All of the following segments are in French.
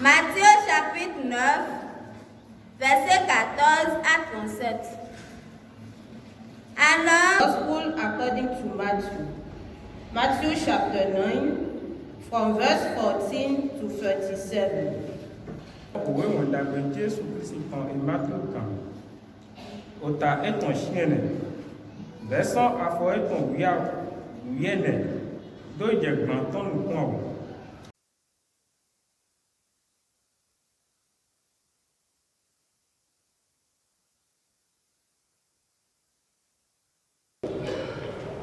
Matthieu chapitre 9, versets 14 à 37. Alors, Gospel according to Matthew. Matthew chapter 9, from verse 14 to 37. Òwe wọn dàgbé Jésù Kristi kan ìmátò kan. Òtà ẹ̀tàn ṣíẹ̀nẹ̀. Bẹ́sán afọ ẹ̀tàn wíyẹ̀nẹ̀. Dó ìjẹ̀gbọ́n tọ́nù kún ọ̀wọ̀.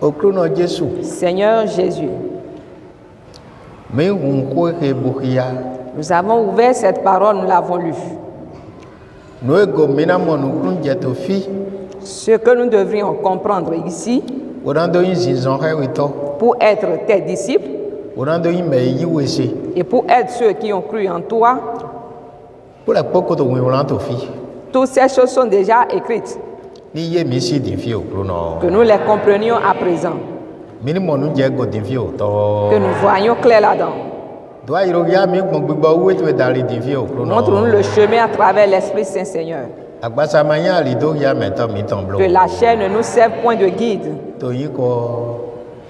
Okrono Jésus. Seigneur Jésus, Mais on croit que Bouria. nous avons ouvert cette parole, nous l'avons lue. Nous ego mina monukun jetofi. Ce que nous devrions comprendre ici, Orando yin zizon hewito. pour être tes disciples Orando yin meyi wese. et pour être ceux qui ont cru en toi, Pour la poko to wilanto fi. toutes ces choses sont déjà écrites, Ni ye misi dinfi okrono. que nous les comprenions à présent, Mini monu jego dinfi oto. que nous voyions clair là-dedans. Doa irogia mi gbon gbigbo uwe to dali dinfi okrono. Montre-nous le chemin à travers l'Esprit Saint, Seigneur. Agbasa manya lido ya meto mi tomblo. Que la chair ne nous serve point de guide. To yin ko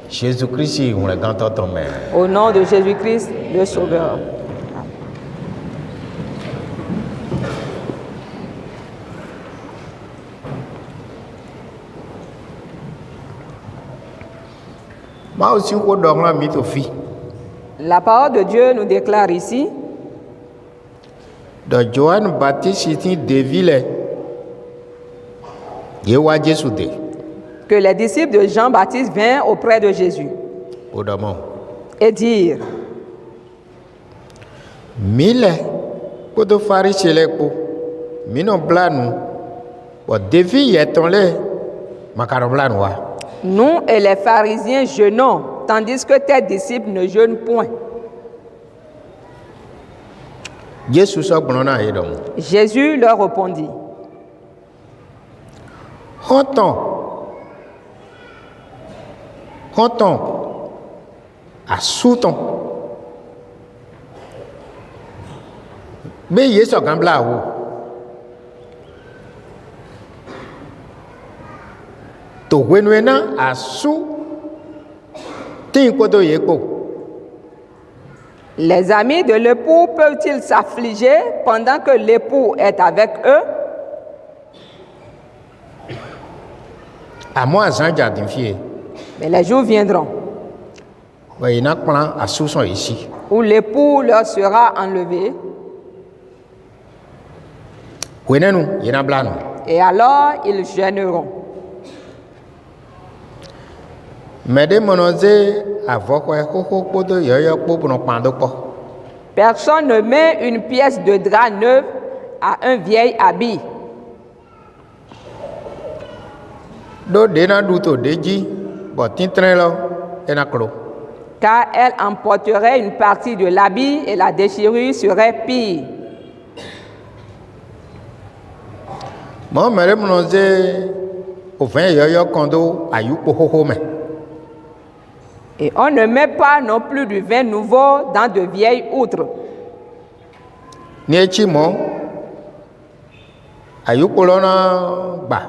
Jésus Christ on le ganto to me. Au nom de Jésus-Christ, le Sauveur. Ma aussi ko dongla mi to fi. La parole de Dieu nous déclare ici De Johann Baptiste ti devile. Ye wa Jésus de. que les disciples de Jean-Baptiste vinrent auprès de Jésus Odamo. et dirent: Mile kodo farise le ko. Mino blanu. Bo devi yeton le makaro blanu wa. nous et les pharisiens jeûnons, tandis que tes disciples ne jeûnent point. Jésus so gbonona ye dom. Jésus leur répondit: Honton. Asuton. Be yeso kan bla wo. To wenwena asu. Tin kodo yeko. Les amis de l'époux peuvent-ils s'affliger pendant que l'époux est avec eux? A moi Jean Jardin fie. Mais les jours viendront Ouais, il y a un plan à sous ici. où l'époux leur sera enlevé, Oui, non, il y a un plan. et alors ils jeûneront. Mais de monoze avant quoi koko podo yoyo popo no pando po. Personne ne met une pièce de drap neuve à un vieil habit. Do dena duto deji bo tintre lo ena kro. Car elle emporterait une partie de l'habit et la déchirure serait pire. Mo mere monoze o fen yoyo kondo ayu po ho me. Et on ne met pas non plus du vin nouveau dans de vieilles outres. Ni echi mo ayu po lo na ba.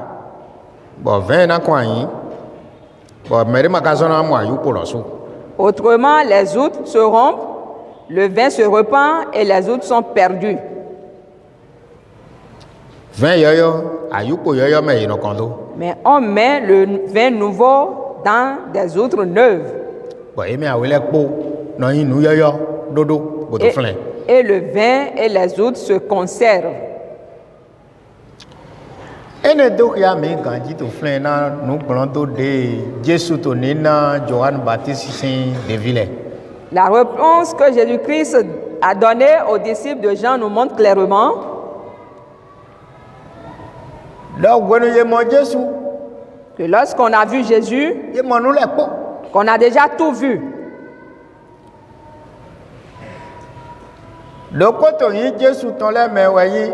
Bo ven na kwanyi. Bo mere makazona mo ayu po lo so. Autrement, les outres se rompent, le vin se repent et les outres sont perdues. Ven yoyo ayu po yoyo me ino kondo. Mais on met le vin nouveau dans des outres neuves. Bo emi awele po no inu yoyo dodo bodo flen. Et le vin et les outres se conservent. Ene do ya mi ganji to flen na nu gbonto de Jésus to ni na Johann Baptiste Saint de Ville. La réponse que Jésus-Christ a donnée aux disciples de Jean nous montre clairement Lo gwenu ye mo Jésus, que lorsqu'on a vu Jésus, ye mo nu le po. qu'on a déjà tout vu. Lo ko to yin Jésus ton le me weyi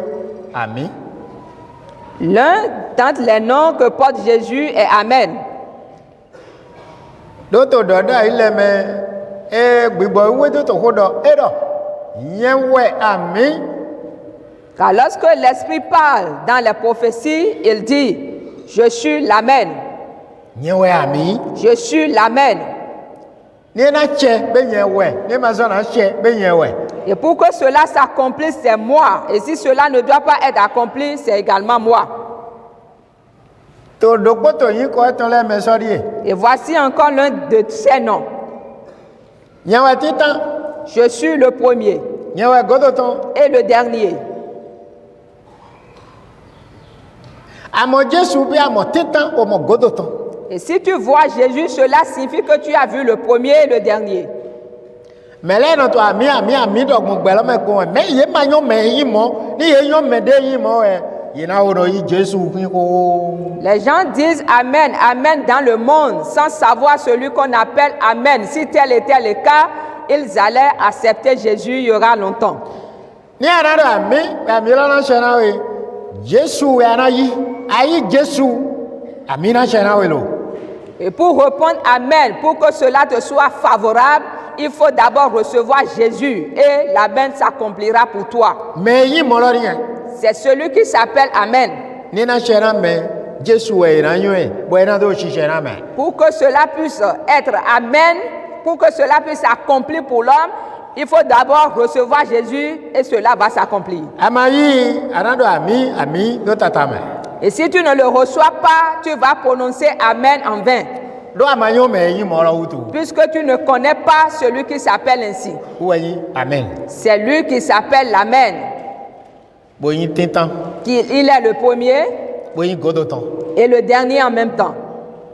ami. L'un d'entre les noms que porte Jésus est Amen. Do to do da ile me e gbigbo iwe do to ho do e do. Nyewe ami. Car lorsque l'Esprit parle dans les prophéties, il dit, je suis l'Amen. Nyewe ami. Je suis l'Amen. Nena che be nyewe. Ne mazona che be nyewe. Et pour que cela s'accomplisse, c'est moi. Et si cela ne doit pas être accompli, c'est également moi. To dokpo to yin ko eton le mesori. Et voici encore l'un de ces noms. Nyewe titan. Je suis le premier Nyewe godoton. et le dernier. Amo Jesu bi amo titan o mo godoton. Et si tu vois Jésus, cela signifie que tu as vu le premier et le dernier. Mais là non to ami do mo gbe lo me ko me ye ma yon me yin mo ni ye yon me de yin mo ye na oro yi Jesu fin ko. Les gens disent Amen, Amen dans le monde sans savoir celui qu'on appelle Amen. Si tel était le cas, ils allaient accepter Jésus il y aura longtemps. Ni ara do ami lo na shena we. Jesu ya na yi. Ayi Jesu. Ami na shena we lo. Et pour répondre Amen, pour que cela te soit favorable, il faut d'abord recevoir Jésus et l'Amen s'accomplira pour toi. Mais yi mo lo rien. C'est celui qui s'appelle Amen. Ni na shena me Jesu we na yue. Bo na do shi shena me. Pour que cela puisse être Amen, pour que cela puisse s'accomplir pour l'homme, il faut d'abord recevoir Jésus et cela va s'accomplir. Amayi anado ami do tatame. Et si tu ne le reçois pas, tu vas prononcer Amen en vain. Do amayo me yi mo lo utu. Puisque tu ne connais pas celui qui s'appelle ainsi. Ouayi amen. C'est lui qui s'appelle l'Amen. Bo yin titan. Il est le premier Bo yin godoton. et le dernier en même temps.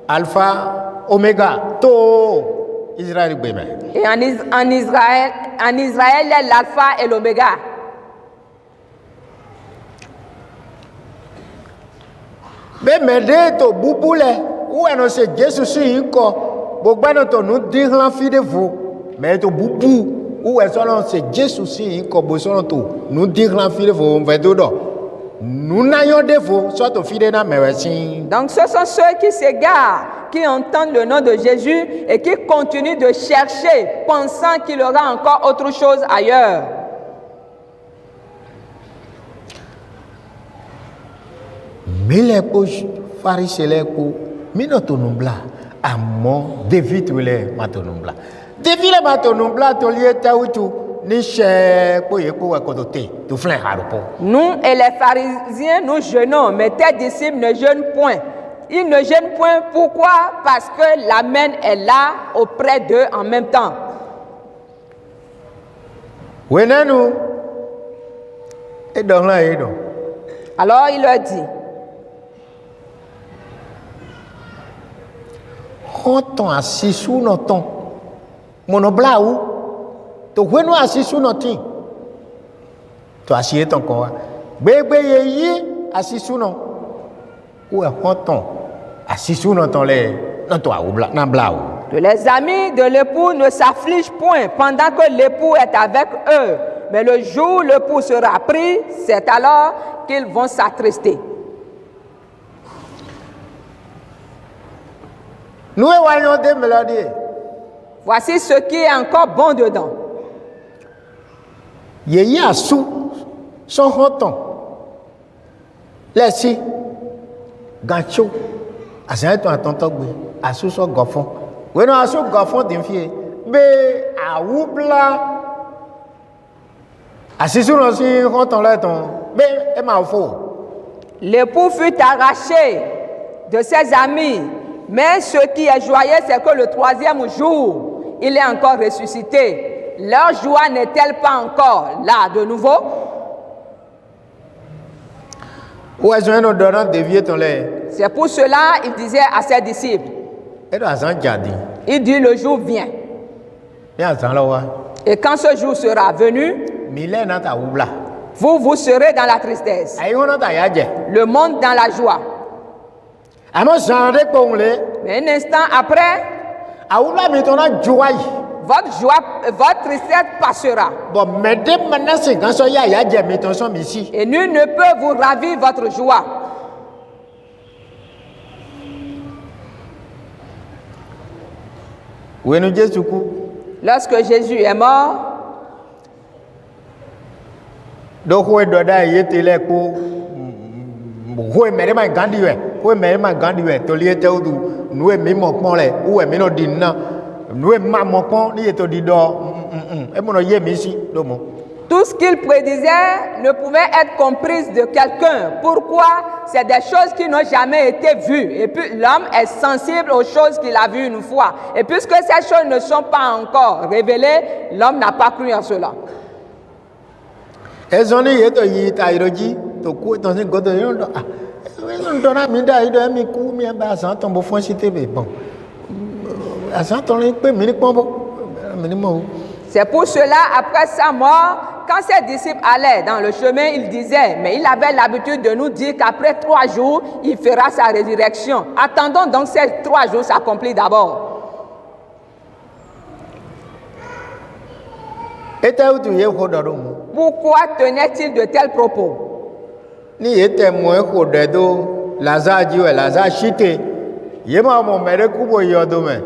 Alpha Omega to Israël gbeme. Et en Israël, il est l'alpha et l'oméga. Be mede to bubule ou eno se Jesu si ko gbogbo eno to nu din ran fi de vo me to bubu ou e so lon se Jesu si ko bo so lon to nu din ran fi de vo ve do do nu na yo de vo so to fi de na mewe sin. Donc ce sont ceux qui s'égarent, qui entendent le nom de Jésus et qui continuent de chercher, pensant qu'il y aura encore autre chose ailleurs. Mele ko farise le ko mino to numbla amo David wele matonumbla. David le matonumbla to lié tautu ni che ko ye ko ko te to flen harupo. Nous et les pharisiens, nous jeûnons, mais tes disciples ne jeûnent point. Ils ne jeûnent point. Pourquoi? Parce que l'Amen est là auprès d'eux en même temps. Wenenu e don la e don. Alors il leur dit, Honton asisu no ton. Monobla ou to wenu asisu no tin. To asie ton kon wa. Gbegbe ye yi asisu no. Ou e honton asisu no ton le non to a ou bla na bla ou. que les amis de l'époux ne s'affligent point pendant que l'époux est avec eux. Mais le jour où l'époux sera pris, c'est alors qu'ils vont s'attrister. Nous voyons des mélodies. Voici ce qui est encore bon dedans. Yeye asu son honton. Laisse gancho. Asan to atonto gbe. Asu so gofon. We no asu gofon din fie. Be awubla. Asisu no si honton le ton. Be e ma fo. L'époux fut arraché de ses amis. Mais ce qui est joyeux, c'est que le troisième jour, il est encore ressuscité. Leur joie n'est-elle pas encore là de nouveau? C'est pour cela qu'il disait à ses disciples. Il dit le jour vient. Et quand ce jour sera venu, vous serez dans la tristesse. Le monde dans la joie. Mais un instant après, votre tristesse passera. Et nul ne peut vous ravir votre joie. Lorsque Jésus est mort, do hoe do da yete le ko hoe mere ma gandi we hoe mere ma gandi we to liete udu nuwe mi mo pon le uwe mi no dinna nuwe ma mo pon ni to di do e mo no ye mi si do mo. Tout ce qu'il prédisait ne pouvait être compris de quelqu'un. Pourquoi? C'est des choses qui n'ont jamais été vues. Et puis l'homme est sensible aux choses qu'il a vues une fois. Et puisque ces choses ne sont pas encore révélées, l'homme n'a pas cru en cela. Ezoni yeto yita iroji to ku to se godo yondo ah yondo na mi da ido mi ku mi ba san ton bo fon cité be bon asan ton le pe mi ni pon bo mi ni mo. C'est pour cela, après sa mort, quand ses disciples allaient dans le chemin, ils disaient, mais il avait l'habitude de nous dire qu'après 3 jours, il fera sa résurrection. Attendons donc ces 3 jours s'accomplissent d'abord. Pourquoi tenait-il de tels propos? Ni était moins que do Lazare dit Lazare chité. Yema mo mere kubo yodome.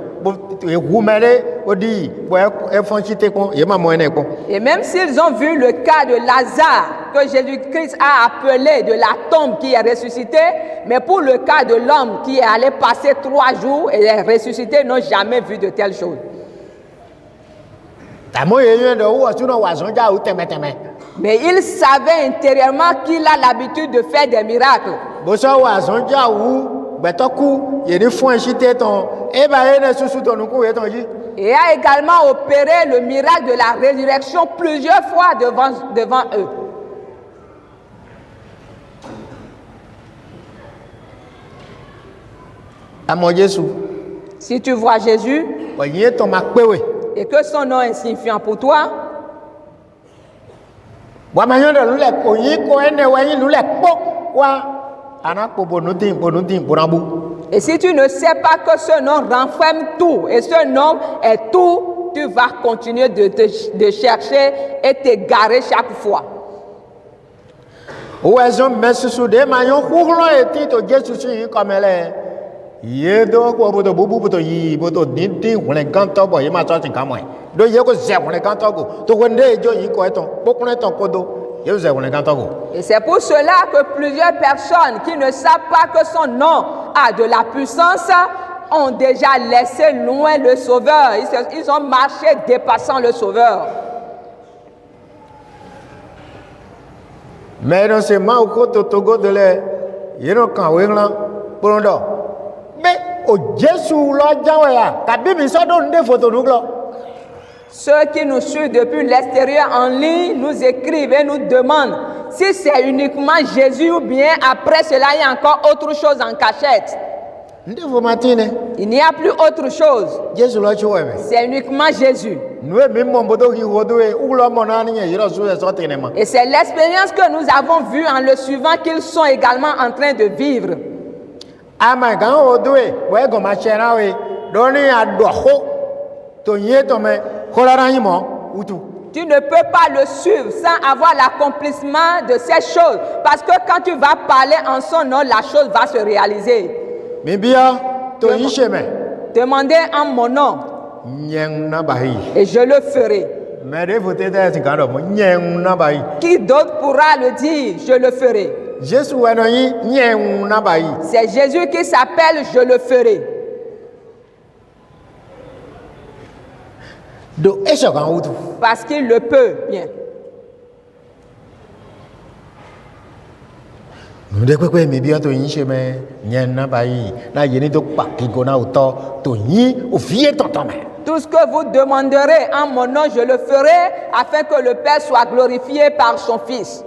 Et même s'ils ont vu le cas de Lazare que Jésus-Christ a appelé de la tombe qui est ressuscité, mais pour le cas de l'homme qui est allé passer 3 jours et est ressuscité, n'ont jamais vu de telles choses. Mais il savait intérieurement qu'il a l'habitude de faire des miracles. Et a également opéré le miracle de la résurrection plusieurs fois devant eux. Si tu vois Jésus et que son nom est insignifiant pour toi, et si tu ne sais pas que ce nom renferme tout et ce nom est tout, tu vas continuer de chercher et t'égarer chaque fois. Et c'est pour cela que plusieurs personnes qui ne savent pas que son nom a de la puissance ont déjà laissé loin le Sauveur. Ils ont marché dépassant le Sauveur. Mais non seulement au côté Togo de l'air, il y a mais au Jésus ceux qui nous suivent depuis l'extérieur en ligne nous écrivent et nous demandent si c'est uniquement Jésus ou bien après cela il y a encore autre chose en cachette. Il n'y a plus autre chose. C'est uniquement Jésus. Et c'est l'expérience que nous avons vue en le suivant qu'ils sont également en train de vivre. Tu ne peux pas le suivre sans avoir l'accomplissement de ces choses. Parce que quand tu vas parler en son nom, la chose va se réaliser. Demandez en mon nom. Et je le ferai. Qui d'autre pourra le dire? Je le ferai. C'est Jésus qui s'appelle je le ferai. Parce qu'il le peut bien. Tout ce que vous demanderez en mon nom, je le ferai afin que le Père soit glorifié par son Fils.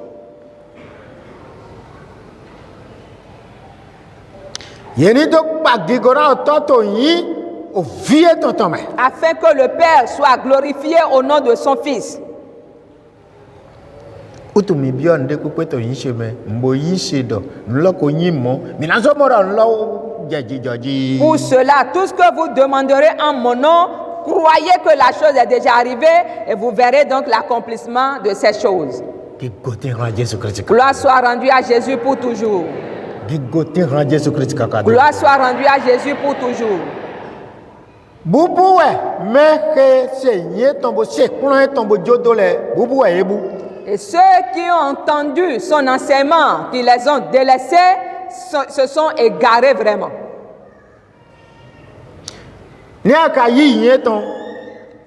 Afin que le Père soit glorifié au nom de son Fils. Pour cela, tout ce que vous demanderez en mon nom, croyez que la chose est déjà arrivée et vous verrez donc l'accomplissement de ces choses. Gloire soit rendue à Jésus pour toujours. Gloire soit rendue à Jésus pour toujours. Et ceux qui ont entendu son enseignement, qui les ont délaissés, se sont égarés vraiment. Ní àkà yìí yẹn tán,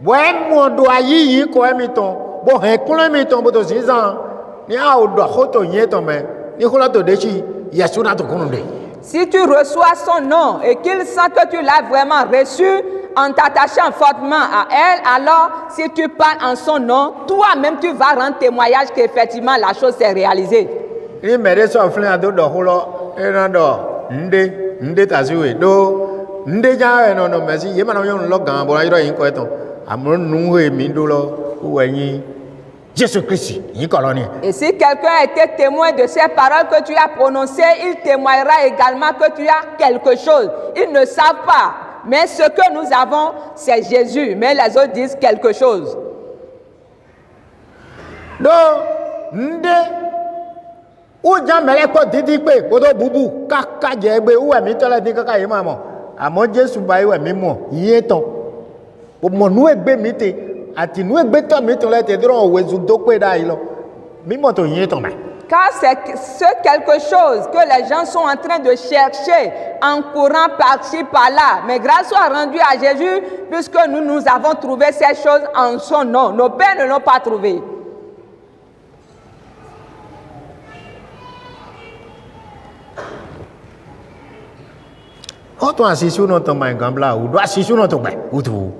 bọ́ ẹ mú ọdọ̀ ayé yìí kọ́ ẹ̀mí tán, bọ́ ẹ kúnlẹ̀ mi tán bó tó sì sàn, ní àwòdọ̀ àkótó yẹn tán mẹ́, ní kúnlẹ̀ tó dé sí, yẹ̀sùn náà tó kúnnù dé. Si tu reçois son nom et qu'il sent que tu l'as vraiment reçu en t'attachant fortement à elle, alors si tu parles en son nom, toi-même tu vas rendre témoignage qu'effectivement la chose s'est réalisée. Ní mẹ́rẹ́ sọ fún àdó dọ̀kúlọ̀, ẹ̀rọ dọ̀ ǹdé tàṣíwèé dó. Ndé já ẹ̀nà ọ̀nà mẹ́sí yé máa yọ̀n lọ gan bọ̀rọ̀ ayọ́rọ̀ yìí kọ́ ẹ̀tàn àmọ́ nù èmi dó lọ wọ ẹ̀yìn Jésus Christ yìí kọ̀ lọ ni. Et si quelqu'un a été témoin de ces paroles que tu as prononcées, il témoignera également que tu as quelque chose. Ils ne savent pas, mais ce que nous avons, c'est Jésus, mais les autres disent quelque chose. Donc, ndé ou já mẹ́lẹ́ kọ́ dídí pé kótó búbú káká jẹ́ gbé ou ẹ̀mí tọ́lẹ̀ dín káká yìí máa mọ̀. Àmọ́ Jésù bá ìwẹ̀ mímọ̀ yíyé tán mọ̀ nú ẹgbẹ́ mi tè àti nú ẹgbẹ́ tán mi tán lẹ́tẹ̀ẹ́ dúró òwe zu tó pé dáa yìí lọ mímọ̀ tó yíyé tán mẹ́. Car c'est ce quelque chose que les gens sont en train de chercher en courant par-ci par-là. Mais grâce soit rendue à Jésus, puisque nous avons trouvé ces choses en son nom. Nos pères ne l'ont pas trouvé.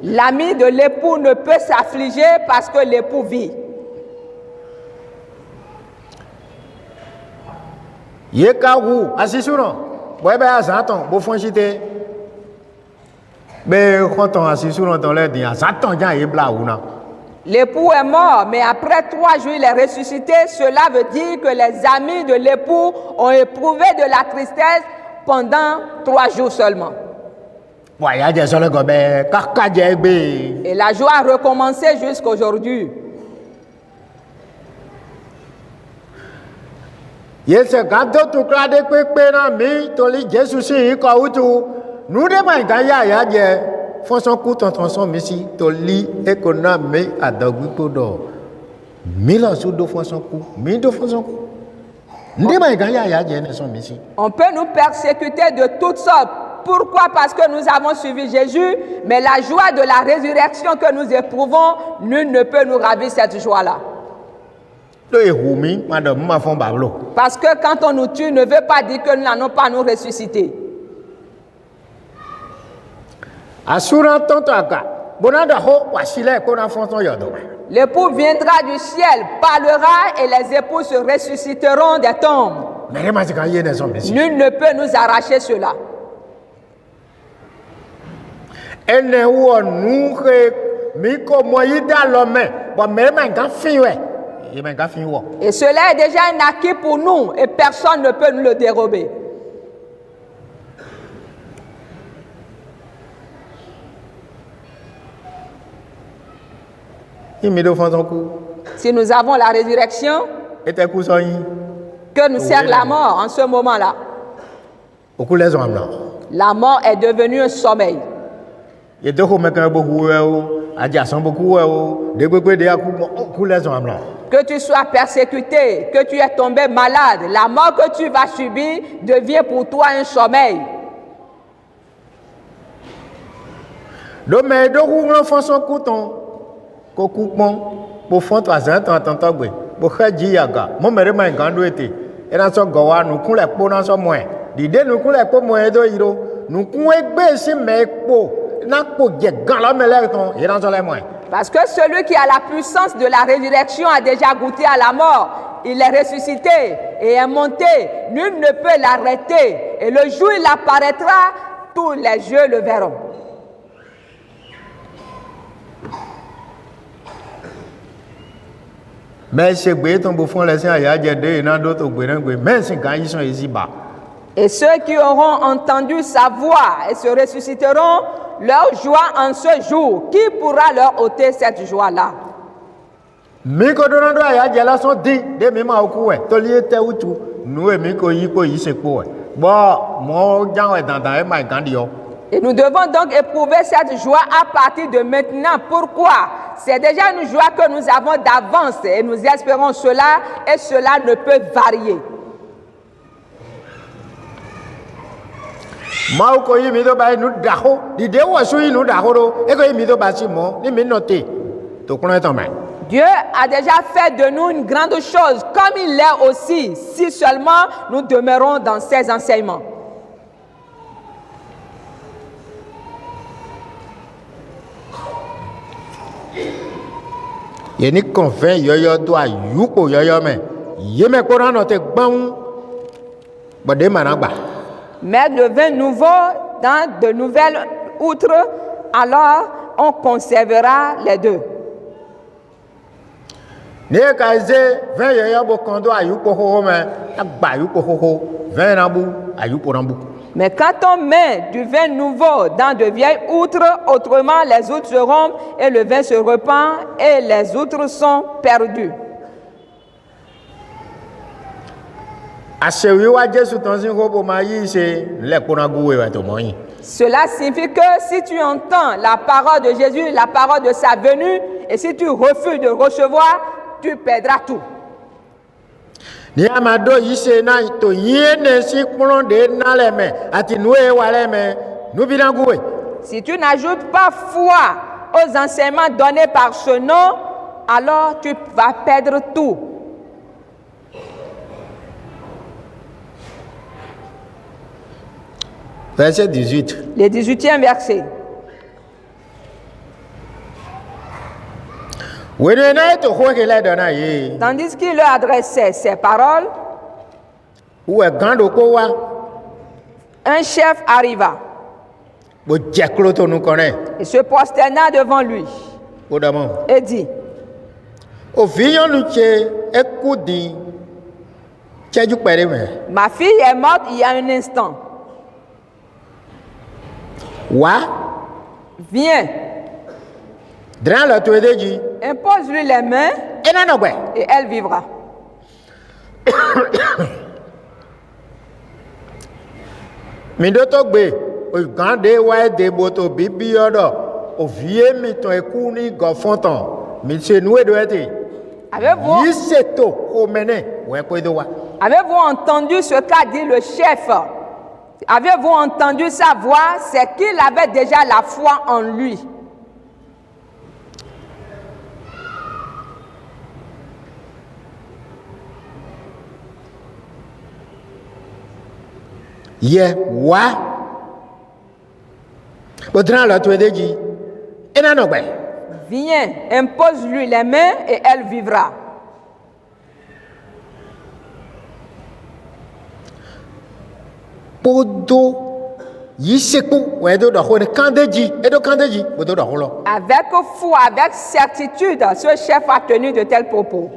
L'ami de l'époux ne peut s'affliger parce que l'époux vit. L'époux est mort, mais après 3 jours, il est ressuscité. Cela veut dire que les amis de l'époux ont éprouvé de la tristesse pendant 3 jours seulement. Et la joie a recommencé jusqu'à aujourd'hui. On peut nous persécuter de toutes sortes. Pourquoi? Parce que nous avons suivi Jésus, mais la joie de la résurrection que nous éprouvons, nul ne peut nous ravir cette joie-là. Parce que quand on nous tue, ne veut pas dire que nous n'allons pas nous ressusciter. L'époux viendra du ciel, parlera et les époux se ressusciteront des tombes. Nul ne peut nous arracher cela. Et cela est déjà un acquis pour nous et personne ne peut nous le dérober. Si nous avons la résurrection, que nous sert la mort en ce moment-là? La mort est devenue un sommeil. Que tu sois persécuté, que tu es tombé malade, la mort que tu vas subir devient pour toi un sommeil. Parce que celui qui a la puissance de la résurrection a déjà goûté à la mort. Il est ressuscité et est monté. Nul ne peut l'arrêter. Et le jour où il apparaîtra, tous les yeux le verront. Et ceux qui auront entendu sa voix et se ressusciteront, leur joie en ce jour, qui pourra leur ôter cette joie-là? Et nous devons donc éprouver cette joie à partir de maintenant. Pourquoi? c'est déjà une joie que nous avons d'avance et nous espérons cela et cela ne peut varier. Mau ko yi mi do ba nu da ho di de wo su yi nu da ho do e ko yi mi do ba si mo ni mi no te to kun ton mai. Dieu a déjà fait de nous une grande chose, comme il l'est aussi, si seulement nous demeurons dans ses enseignements. Ye ni convain yoyo do ayupo yoyo me ye me ko ran no te gbon bo de managba. Mais le vin nouveau dans de nouvelles outres, alors on conservera les deux. Ne ka ze vin yoyo bo kon do ayupo ho me agba ayupo ho vin na bu ayupo na bu. Mais quand on met du vin nouveau dans de vieilles outres, autrement les outres se rompent et le vin se repent et les outres sont perdues. Cela signifie que si tu entends la parole de Jésus, la parole de sa venue, et si tu refuses de recevoir, tu perdras tout. Si tu n'ajoutes pas foi aux enseignements donnés par ce nom, alors tu vas perdre tout. Verset 18. Le 18e verset. Tandis qu'il leur adressait ces paroles, un chef arriva et se prosterna devant lui et dit, ma fille est morte il y a un instant. Viens, impose-lui les mains et elle vivra. Avez-vous entendu ce qu'a dit le chef? Avez-vous entendu sa voix? C'est qu'il avait déjà la foi en lui. Viens, impose-lui les mains et elle vivra. Avec foi, avec certitude, ce chef a tenu de tels propos.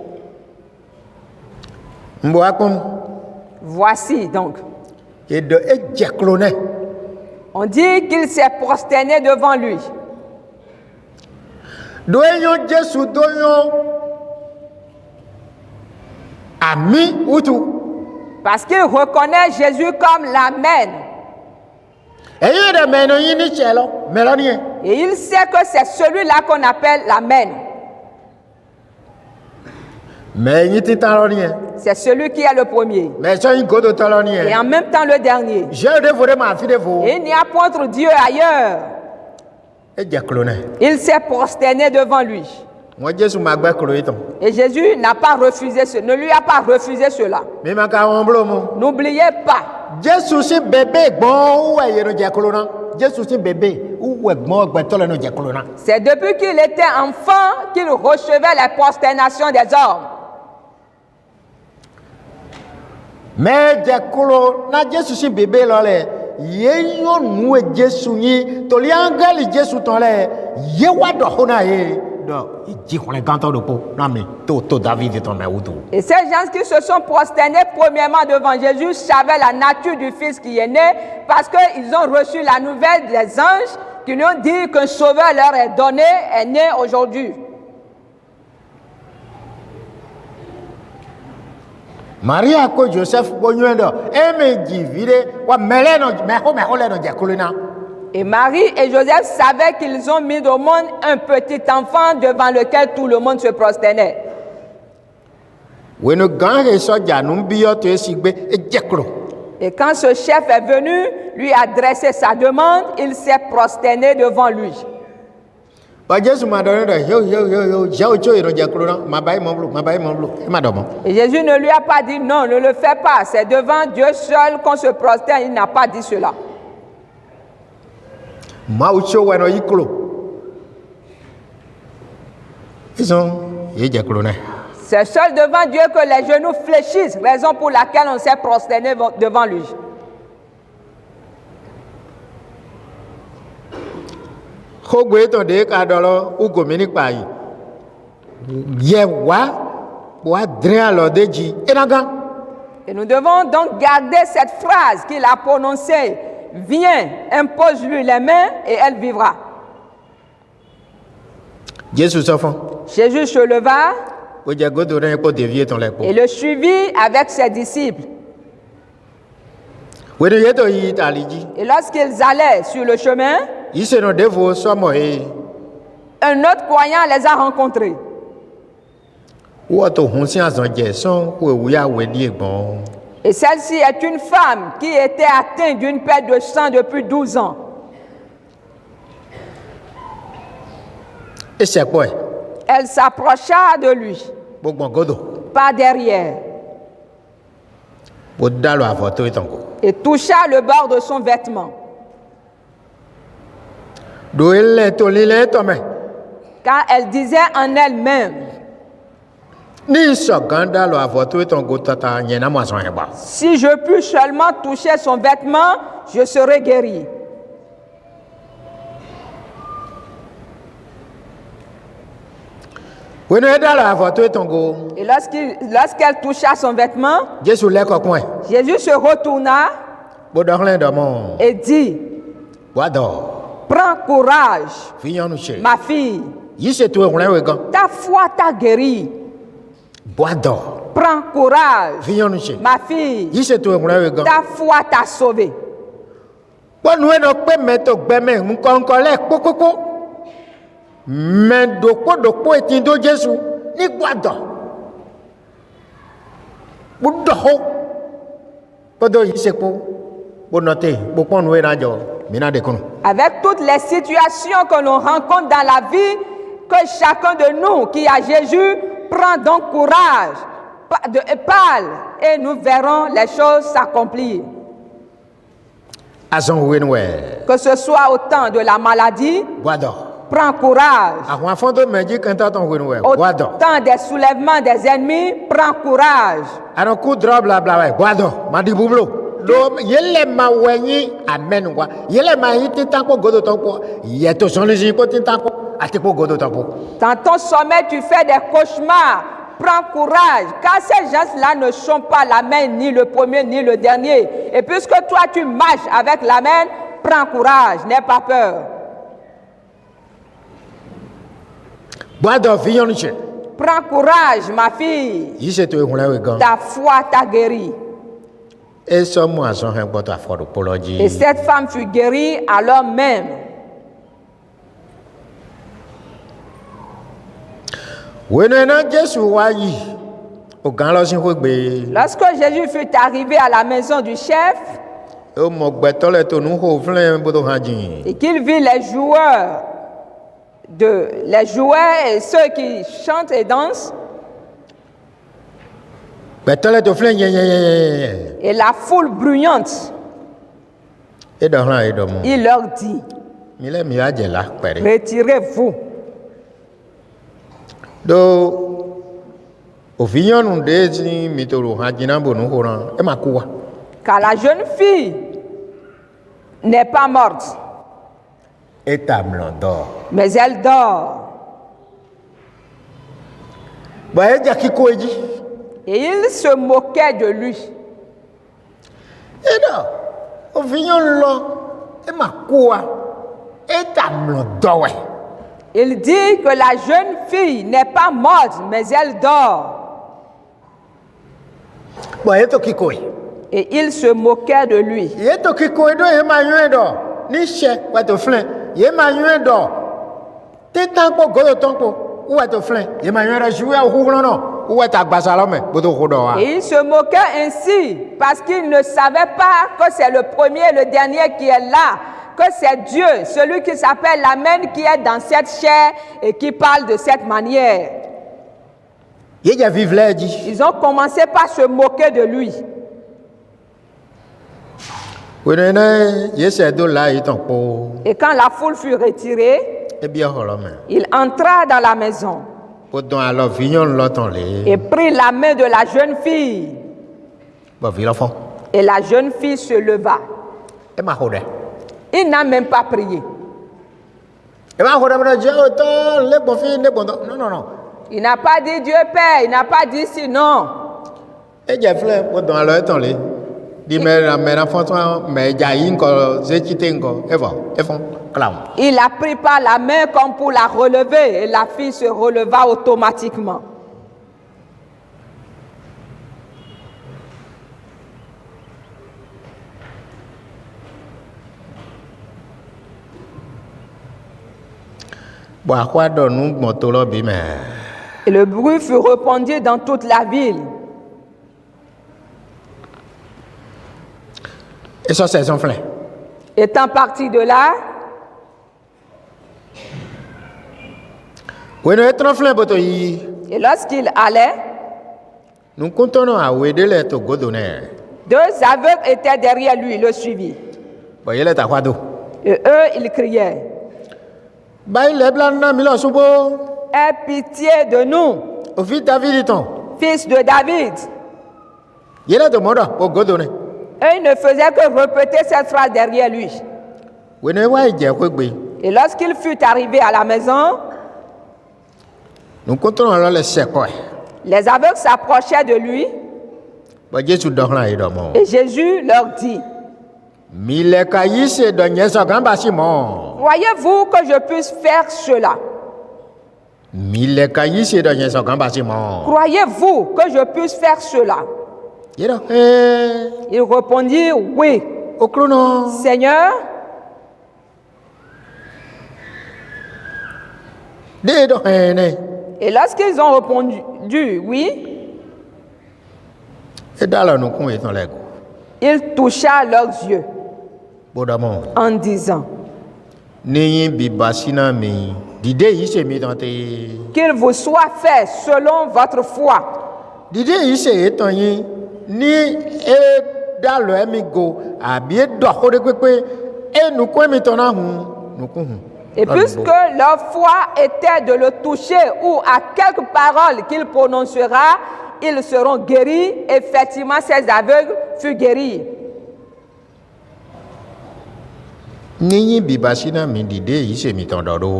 Voici donc. On dit qu'il s'est prosterné devant lui. Parce qu'il reconnaît Jésus comme l'Amen. Et il sait que c'est celui-là qu'on appelle l'Amen. C'est celui qui est le premier. Et en même temps le dernier. Et il n'y a point de Dieu ailleurs. Il s'est prosterné devant lui. Et Jésus n'a pas refusé ne lui a pas refusé cela. N'oubliez pas. C'est depuis qu'il était enfant qu'il recevait la prosternation des hommes. Mais na Jésus si bébé là les yeyo nous Jésus ni to liangali Jésus ton les yewa do hona ye do dit on les ganto de peau non mais to David ton mais outou. Et ces gens qui se sont prosternés premièrement devant Jésus savaient la nature du fils qui est né parce qu'ils ont reçu la nouvelle des anges qui lui ont dit qu'un sauveur leur est donné, est né aujourd'hui. Maria ko Joseph bonyondo eme jivide wa meleno meko le no jakulina. Et Marie et Joseph savaient qu'ils ont mis au monde un petit enfant devant lequel tout le monde se prosternait. wenu gan he soja nu biyo to esigbe ejekro. Et quand ce chef est venu lui adresser sa demande, il s'est prosterné devant lui. Ba Jésus ma do do yo jao cho iro jekro na mabai mo e ma do mo. Et Jésus ne lui a pas dit non, ne le fais pas. C'est devant Dieu seul qu'on se prosterne. Il n'a pas dit cela. Ma ucho weno iklo. Ison ye jekro na. C'est seul devant Dieu que les genoux fléchissent, raison pour laquelle on s'est prosterné devant lui. Khogwe to de ka dolo ugomini pa yi. Ye wa dren lo deji enagan. Et nous devons donc garder cette phrase qu'il a prononcée. Viens, impose-lui les mains et elle vivra. Jésus s'enfant. Jésus se leva et le suivit avec ses disciples. Et lorsqu'ils allaient sur le chemin, un autre croyant les a rencontrés. Et celle-ci est une femme qui était atteinte d'une perte de sang depuis 12 ans. Elle s'approcha de lui par derrière et toucha le bord de son vêtement. Car elle disait en elle-même, si je puis seulement toucher son vêtement, je serai guéri. Et lorsqu'elle toucha son vêtement, Jésus se retourna et dit, prends courage, ma fille, ta foi t'a guéri. Prends courage, ma fille, ta foi t'a sauvé. Mais doko etindo Jésus ni guado budo podo yisepo bonote boponu enajo mina de kono. Avec toutes les situations que l'on rencontre dans la vie, que chacun de nous qui a Jésus prend donc courage, parle et nous verrons les choses s'accomplir. Que ce soit au temps de la maladie, prends courage. Au temps des soulèvements des ennemis, prends courage. Dans ton sommeil, tu fais des cauchemars. Prends courage, car ces gens-là ne sont pas la main, ni le premier, ni le dernier. Et puisque toi, tu marches avec la main, prends courage, n'aie pas peur. Prends courage, ma fille. Ta foi t'a guéri. Et cette femme fut guérie alors même. Lorsque Jésus fut arrivé à la maison du chef et qu'il vit les joueurs et ceux qui chantent et dansent, et la foule bruyante, il leur dit, retirez-vous. Car la jeune fille n'est pas morte, mais elle dort. Et il se moquait de lui. Il dit que la jeune fille n'est pas morte, mais elle dort. Et il se moquait de lui. ni che wa to flen ye ma yuen do te tan po go ton po ou wa to flen ye ma yuen ra jouer au roulant non ou wa ta gbasa lo me bo to ko do wa. Et il se moquait ainsi parce qu'il ne savait pas que c'est le premier et le dernier qui est là, que c'est Dieu, celui qui s'appelle l'Amen, qui est dans cette chair et qui parle de cette manière. Ye ja vive là dit. Ils ont commencé par se moquer de lui. Oui ne ye se do la yi ton po. Et quand la foule fut retirée, E bien ho lo me. il entra dans la maison Po don alors vignon lo ton le. et prit la main de la jeune fille. Bo vi l'enfant. Et la jeune fille se leva. E ma ho de. Il n'a même pas prié. E ma ho de bro je o to le bon fi ne bon do. Non non non. Il n'a pas dit Dieu Père, il n'a pas dit sinon. E je fle po don alors ton le. Di me la me l'enfant toi me ja yin ko ze chite ngo e fon clown. Il a pris par la main comme pour la relever et la fille se releva automatiquement. Bo akwa do nu gbon to lo bi me. Et le bruit fut répandu dans toute la ville. E so se son flen. Étant parti de là, Oui no e tron flen bo to yi. et lorsqu'il allait, Nu kontono a we de le to godo ne. deux aveugles étaient derrière lui, le suivi. Bo ye le ta kwa do. Et eux, ils criaient, Ba ile bla na mi lo subo. aie pitié de nous, O fi David ton. fils de David. Ye le to modo o godo ne. Et il ne faisait que répéter cette phrase derrière lui. We no wa je ko gbe. Et lorsqu'il fut arrivé à la maison, Nu kontono lo le se ko. les aveugles s'approchaient de lui Bo Jesu do hlan yi do mo. et Jésus leur dit, Mi le ka yi se do yen so kan ba si mo. croyez-vous que je puisse faire cela? Mi le ka yi se do yen so kan ba si mo. Croyez-vous que je puisse faire cela? Ye do. Il répondit, oui, O krono. Seigneur. De do ne. Et lorsqu'ils ont répondu oui, E da lo nu kun e ton le go. il toucha leurs yeux Bo do mo. en disant, Ni yin bi ba sina mi. Dide yi se mi ton te. qu'il vous soit fait selon votre foi. Dide yi se e ton yin. Ni e da lo e mi go. Abi e do ho de pepe. E nu kun mi ton na hun. Nu kun hun. Et puisque leur foi était de le toucher ou à quelques paroles qu'il prononcera, ils seront guéris. Effectivement, ces aveugles furent guéris. Ni yin bi ba sina mi dide yi se mi ton do do.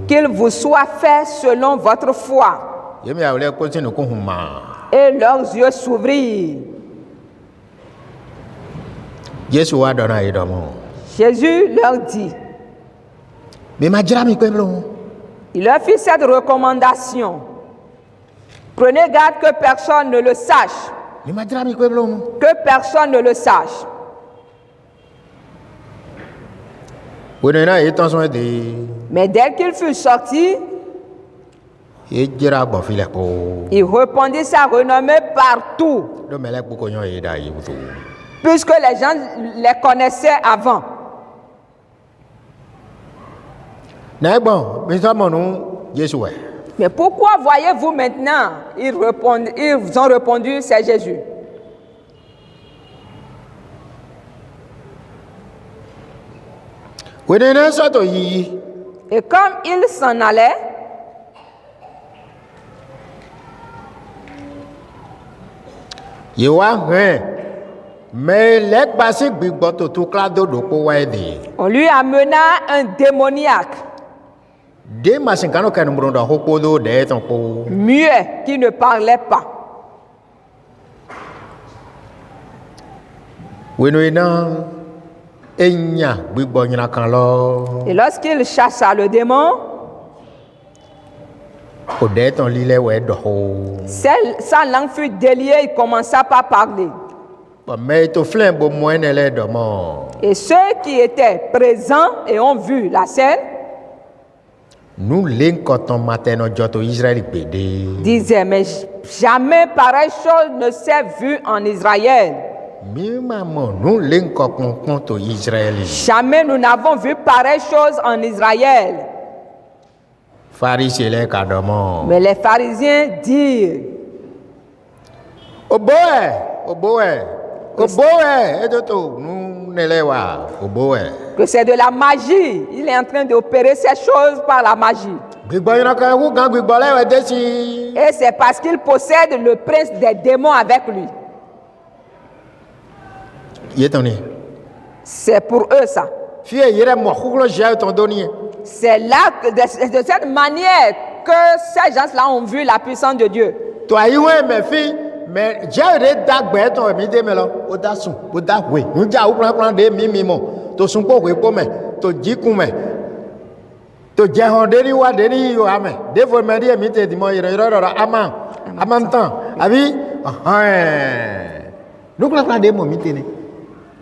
Qu'il vous soit fait selon votre foi. Ye mi a le ko tin nu kun hun ma. Et leurs yeux s'ouvrirent. Jesu wa do na yi do mo. Jésus leur dit, Mi ma jira mi ko blo. il leur fit cette recommandation. Prenez garde que personne ne le sache. Mi ma jira mi ko blo. Que personne ne le sache. We no na e ton so de. Mais dès qu'il fut sorti, E jira gbon fi le po. il répandit sa renommée partout, Do me le po ko yon e da yi wuto. puisque les gens les connaissaient avant. Na gbon, mi so mo nu Jesu we. Mais pourquoi voyez-vous maintenant? Ils ont répondu, c'est Jésus. We no na so to yi. Et comme il s'en allait, Ye wa hen. Me le gba si gbigbo to to kla do do po wa e de. on lui amena un démoniaque, De ma sin kanu kan mro do ho po do de ton po. muet, qui ne parlait pas. We no na enya gbigbo nyina kan lo. Et lorsqu'il chassa le démon, O de ton li le we do ho. sa langue fut déliée, il commença par parler. Mais to flin bo moine le domo. Et ceux qui étaient présents et ont vu la scène Nous l'incoton matin no joto Israël pédé. disaient, mais jamais pareille chose ne s'est vue en Israël. Mi maman nous l'incoton contre Israël. Jamais nous n'avons vu pareille chose en Israël. Pharisien les kadomo. Mais les pharisiens dirent, Oboe. Et toto nous ne le wa. Oboe. que c'est de la magie. Il est en train d'opérer ces choses par la magie. Gbigbo yana kan ku gan gbigbo le we desi. Et c'est parce qu'il possède le prince des démons avec lui. Yetoni. C'est pour eux ça. Fie yere mo khuglo ja ton doni. C'est là, que de cette manière que ces gens-là ont vu la puissance de Dieu. To ayiwe me fi mais ja re dagbe ton mi de me lo. O da sun, o da we. Nu ja o plan de mi mo. To sun po we po me, to jikun me. To je hon de ni wa de ni yo ame. De fo me di mi te di mo iro ama. Amantan. Abi nu plan de mo mi te ni.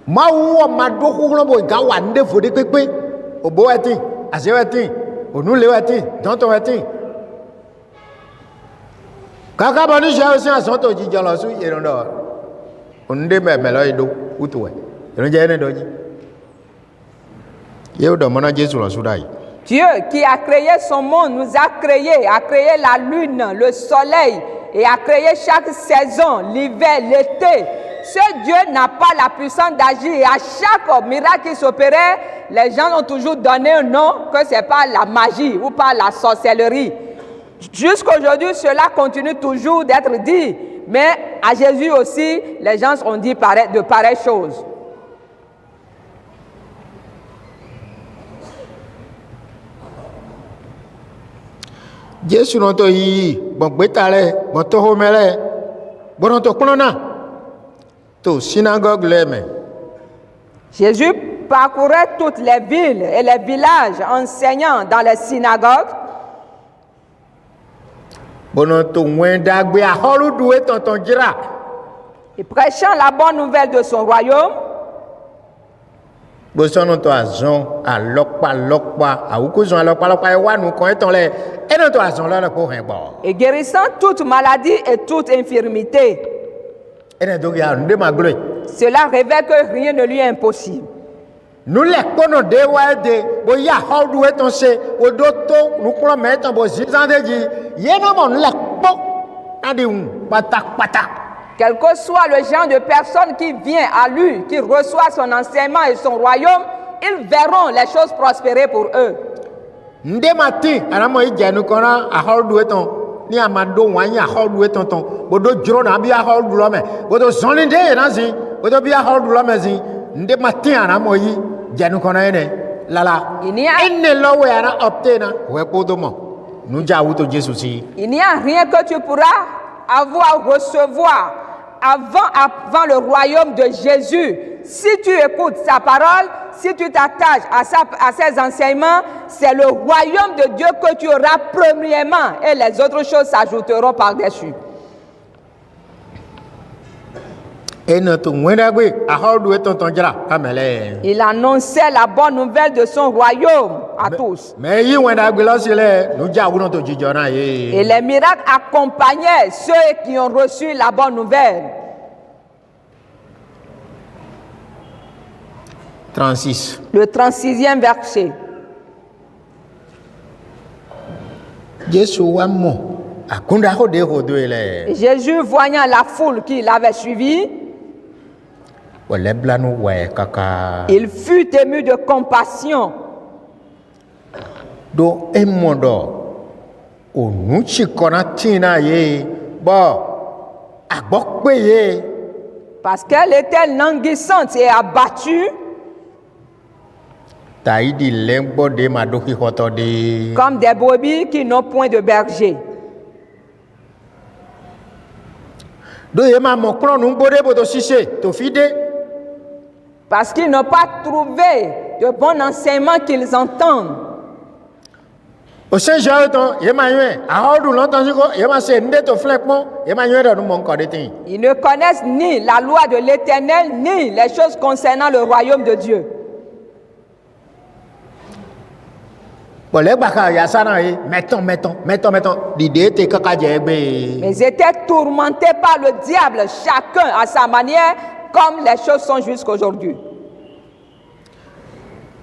Ma wo ma do khuglo bo ga wa nde fo de pepe. Obo eti, asewe eti, onule eti, tonton eti. Kaka boni je aussi en son to jijo lo su irondo. Onde me lo ido utuwe. Iron je ne doji. Ye do mona Jésus lo su dai. Dieu qui a créé son monde nous a créé la lune, le soleil et a créé chaque saison, l'hiver, l'été. Ce Dieu n'a pas la puissance d'agir et à chaque miracle qui s'opérait, les gens ont toujours donné un nom que c'est pas la magie ou pas la sorcellerie. Jusqu'aujourd'hui, cela continue toujours d'être dit. Mais à Jésus aussi, les gens ont dit de pareilles choses. Jésus non to yi, bon betale, bon to homele. Bon to kunona. To synagogue le me. Jésus parcourait toutes les villes et les villages enseignant dans les synagogues. Bon to wenda gbe aholu duwe tonton jira. Et prêchant la bonne nouvelle de son royaume. Bosono to azon alokpa awukozon alokpa e wa nu kon eton le eno to azon la ko hen bo. Et guérissant toute maladie et toute infirmité. Ene do ya nde maglo. Cela révèle que rien ne lui est impossible. Nous les connaissons de Wade, bo ya haudu eton se, bo doto, nous klo meton bo zizande ji, yena mon le po, adi patak. Quel que soit le genre de personne qui vient à lui, qui reçoit son enseignement et son royaume, ils verront les choses prospérer pour eux. Nde mati, anamo ijanu kona a haudu eton, ni amado wanya haudu eton ton, bo do jro na bi a haudu lo me, bo do zonlinde na zi, bo do bi a haudu lo me zi, nde mati anamo yi janu kona ene lala. Il n'y a rien que tu pourras avoir, recevoir avant le royaume de Jésus. Si tu écoutes sa parole, si tu t'attaches à ses enseignements, c'est le royaume de Dieu que tu auras premièrement et les autres choses s'ajouteront par-dessus. Il annonçait la bonne nouvelle de son royaume à tous. Et les miracles accompagnaient ceux qui ont reçu la bonne nouvelle. 36. Le 36e verset. Jésus, voyant la foule qui l'avait suivi, il fut ému de compassion. Parce qu'elle était languissante et abattue, comme des brebis qui n'ont point de berger. Parce qu'ils n'ont pas trouvé de bon enseignement qu'ils entendent. au Saint-Jean, il m'a eu, à Ordou, longtemps, il m'a fait un flèquement, il m'a eu dans mon corps de ting. Ils ne connaissent ni la loi de l'Éternel, ni les choses concernant le royaume de Dieu. Bon, les baka, il y a ça, mettons. L'idée était que Mais ils étaient tourmentés par le diable, chacun à sa manière, comme les choses sont jusqu'aujourd'hui.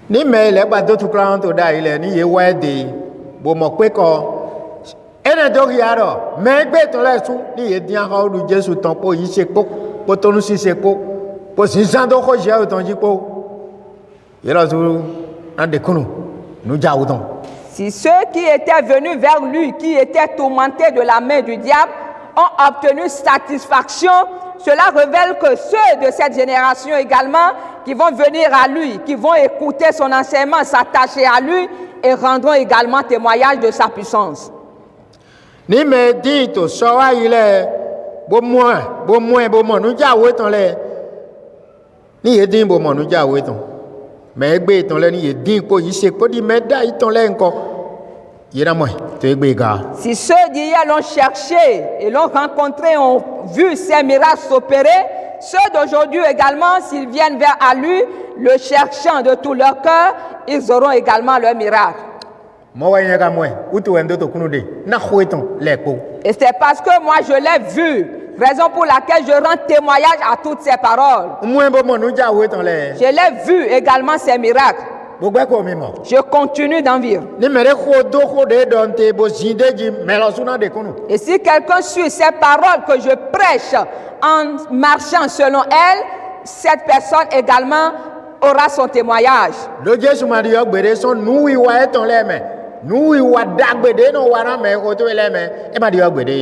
Ni mais les bateaux tout plan tout da il est ni ye ouais de bo mo pe ko ene do yaro mais gbe to le su ni ye dian ho du Jésus ton po yi se po po to nu si se po po si san do ko je o ton ji po ye la su an de kunu nu ja o ton. Si ceux qui étaient venus vers lui, qui étaient tourmentés de la main du diable, ont obtenu satisfaction, cela révèle que ceux de cette génération également, qui vont venir à lui, qui vont écouter son enseignement, s'attacher à lui, et rendront également témoignage de sa puissance. Ni me dit to so wa il est bo moins, nous ja o ton le. Ni ye din bo mo nu ja o ton. Mais gbe ton le ni ye din ko yi se ko di me da yi ton le nko. Si ceux d'hier l'ont cherché et l'ont rencontré, ont vu ces miracles s'opérer, ceux d'aujourd'hui également, s'ils viennent vers à lui, le cherchant de tout leur cœur, ils auront également leur miracle. Et c'est parce que moi je l'ai vu, raison pour laquelle je rends témoignage à toutes ces paroles. Je l'ai vu également ces miracles. Je continue d'en vivre. Et si quelqu'un suit ces paroles que je prêche en marchant selon elles, cette personne également aura son témoignage.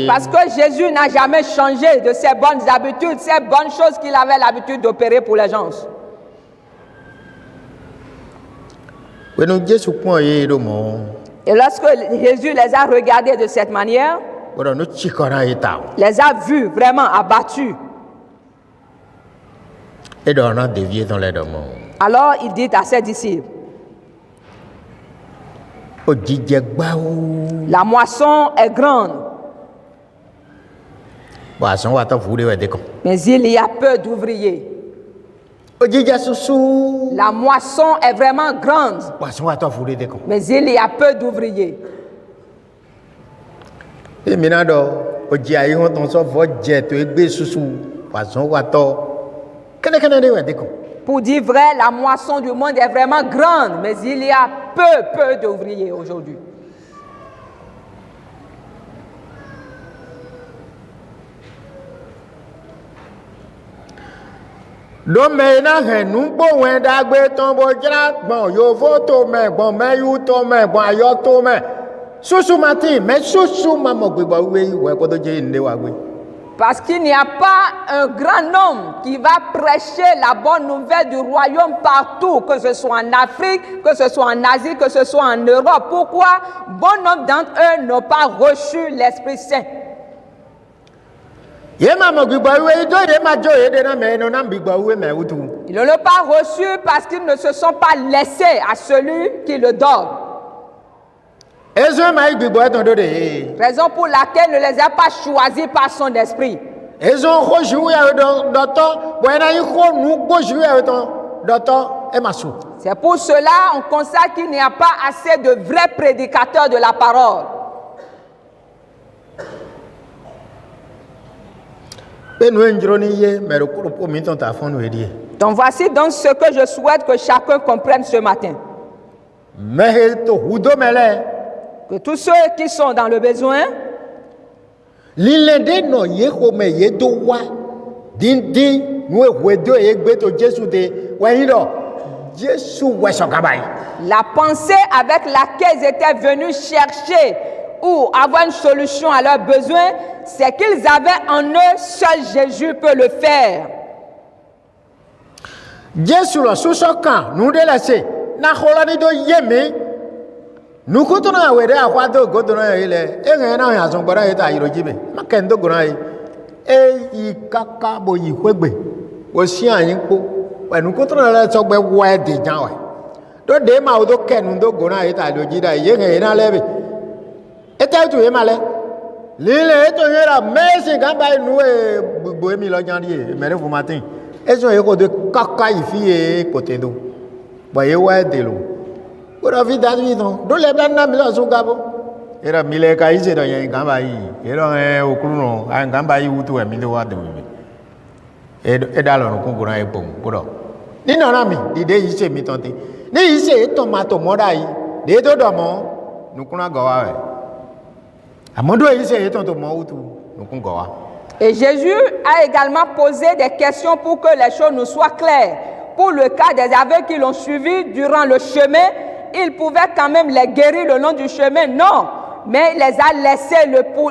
Parce que Jésus n'a jamais changé de ses bonnes habitudes, ces bonnes choses qu'il avait l'habitude d'opérer pour les gens. Et lorsque Jésus les a regardés de cette manière, les a vus vraiment abattus. Alors il dit à ses disciples, la moisson est grande, mais il y a peu d'ouvriers. La moisson est vraiment grande, mais il y a peu d'ouvriers. Pour dire vrai, la moisson du monde est vraiment grande, mais il y a peu d'ouvriers aujourd'hui. Donc maintenant, nous pouvons d'agber tomber bon yo photo mais bon mais you to mais bon yo to mais sous matin mais sous maman gbe oui ouais ko to je nde wa gbe. Parce qu'il n'y a pas un grand homme qui va prêcher la bonne nouvelle du royaume partout, que ce soit en Afrique, que ce soit en Asie, que ce soit en Europe. Pourquoi? Bon nombre d'entre eux n'ont pas reçu l'Esprit Saint. Ils ne l'ont pas reçu parce qu'ils ne se sont pas laissés à celui qui le donne. Raison pour laquelle il ne les a pas choisis par son esprit. C'est pour cela qu'on constate qu'il n'y a pas assez de vrais prédicateurs de la parole. Donc voici donc ce que je souhaite que chacun comprenne ce matin. Que tous ceux qui sont dans le besoin, la pensée avec laquelle ils étaient venus chercher ou avoir une solution à leurs besoins, c'est qu'ils avaient en eux, seul Jésus peut le faire. Jésus le sous-socan, nous délaissons. Na holani do yeme nu kutuna wede akwa do godona ile na ya so gbara ita irojibe makendo gona yi kaka bo yi kwegbe wo si ayin po pẹ̀lú kutuna le so gbe wa de jan wa do de ma o do kenu do gona ita lojida ye na lebe Était tu es malé. L'île est ton yera, mais c'est quand bah nous et bohémi la jandier, mais vous matin. Elles ont eu de caca ici et côté d'eau. Voyez ouais de l'eau. Pour la vie d'admission, d'où les blancs n'ont pas son gabo. Et la mille caïse dans un gambaï. Et là, au crounon, un gambaï ou tout un mille watts de bébé. Et dans le concours, un bon, pour l'eau. Ni non, ami, l'idée ici, mi tante. Ni ici, tomato modaï. Des deux d'amant, nous connaissons Goa. À mon doigt, ici, et tonton Moutou, nous connaissons Goa. Et Jésus a également posé des questions pour que les choses nous soient claires. Pour le cas des aveugles qui l'ont suivi durant le chemin, il pouvait quand même les guérir le long du chemin. Non, mais il les a laissés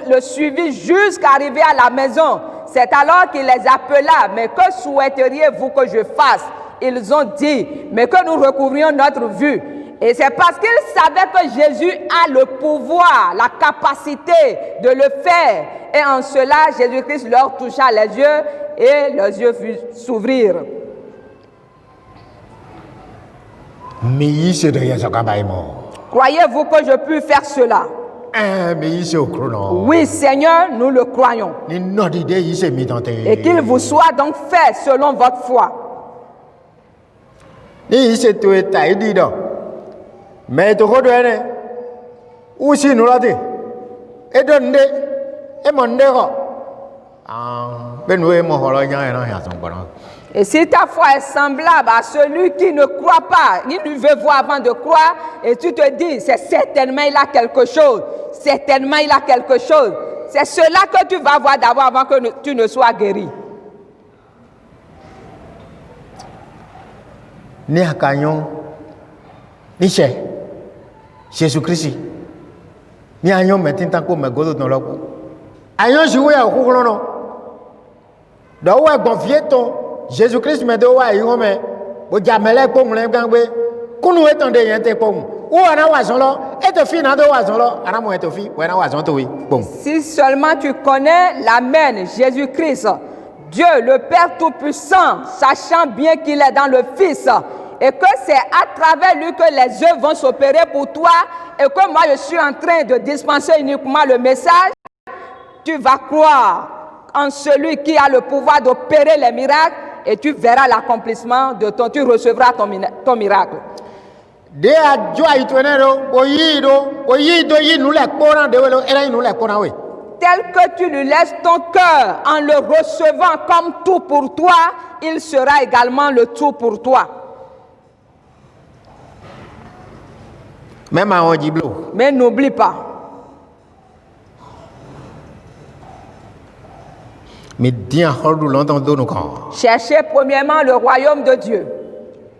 le suivi jusqu'à arriver à la maison. C'est alors qu'il les appela. Mais que souhaiteriez-vous que je fasse? Ils ont dit, mais que nous recouvrions notre vue. Et c'est parce qu'ils savaient que Jésus a le pouvoir, la capacité de le faire. Et en cela, Jésus-Christ leur toucha les yeux et leurs yeux s'ouvrirent. Mais il se devient ce cabaye mort. Croyez-vous que je puis faire cela? Mais il se chrono. Oui, Seigneur, nous le croyons. Ni notre idée, il s'est mis dans tes. Et qu'il vous soit donc fait selon votre foi. Ni il s'est tout état, il dit donc. Mais tu redonnes. Où si nous l'a dit? Et donne. Et mon déro. Ah, ben nous et mon holo, il y a un an, son bon. Et si ta foi est semblable à celui qui ne croit pas, il ne veut voir avant de croire, et tu te dis, c'est certainement il a quelque chose, certainement il a quelque chose. C'est cela que tu vas voir d'abord avant que tu ne sois guéri. Ni à Canyon, ni chez Jésus-Christ. Ni à Nyon, mais tant qu'on me goûte dans le coup. À Nyon, je vais à Rouglon. Dans où est gonflé ton Jésus-Christ me dit, ouais, il me dit, jamais pour me gagner. Qu'on nous est en déyant tes pommes. Ou on a oison là, et te fin de oison là, on a moins te fi, ou on a oison to oui. Bon. Si seulement tu connais l'Amen, Jésus-Christ, Dieu, le Père Tout-Puissant, sachant bien qu'il est dans le Fils, et que c'est à travers lui que les œuvres vont s'opérer pour toi, et que moi je suis en train de dispenser uniquement le message, tu vas croire en celui qui a le pouvoir d'opérer les miracles, et tu verras l'accomplissement de tu recevras ton miracle. De a joie itoenero, oyido yi nous les courants de welo, et nous les courants oui. Tel que tu lui laisses ton cœur en le recevant comme tout pour toi, il sera également le tout pour toi. Même à Odiblo. Mais n'oublie pas. Mais bien hors longtemps de nos camps. Cherchez premièrement le royaume de Dieu.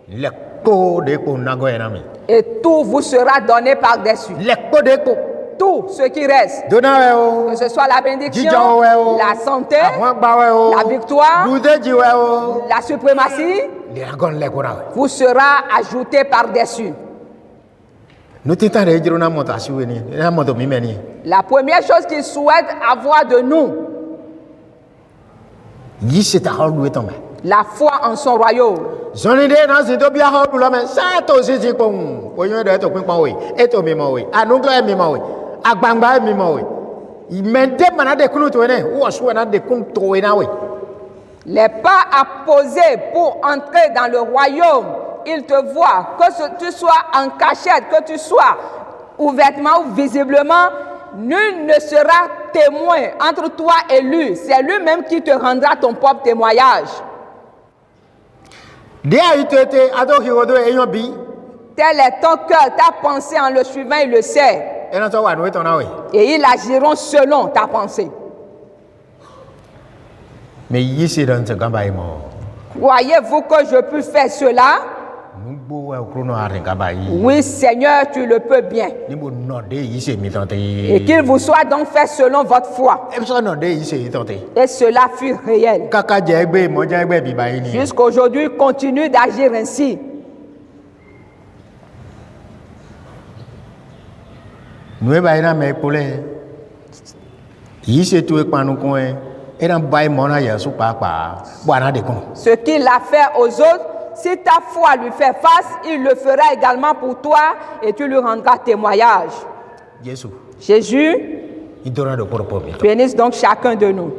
Les cours de Konagoenami. Et tout vous sera donné par-dessus. Les cours de Ko. Tout ce qui reste. Donao. Que ce soit la bénédiction, la santé, la victoire, la suprématie, vous sera ajouté par-dessus. La première chose qu'il souhaite avoir de nous, la foi en son royaume. Les pas à poser pour entrer dans le royaume, il te voit, que tu sois en cachette, que tu sois ouvertement ou visiblement, nul ne sera témoin entre toi et lui. C'est lui-même qui te rendra ton propre témoignage. Tel est ton cœur, ta pensée en le suivant, il le sait. Et ils agiront selon ta pensée. Mais ici dans ce campagne, croyez-vous que je peux faire cela? Oui, Seigneur, tu le peux bien. Et qu'il vous soit donc fait selon votre foi. Et cela fut réel. Jusqu'à aujourd'hui, continue d'agir ainsi. Ce qu'il a fait aux autres, si ta foi lui fait face, il le fera également pour toi et tu lui rendras témoignage. Jésus il donnera de propre vie. bénisse donc chacun de nous.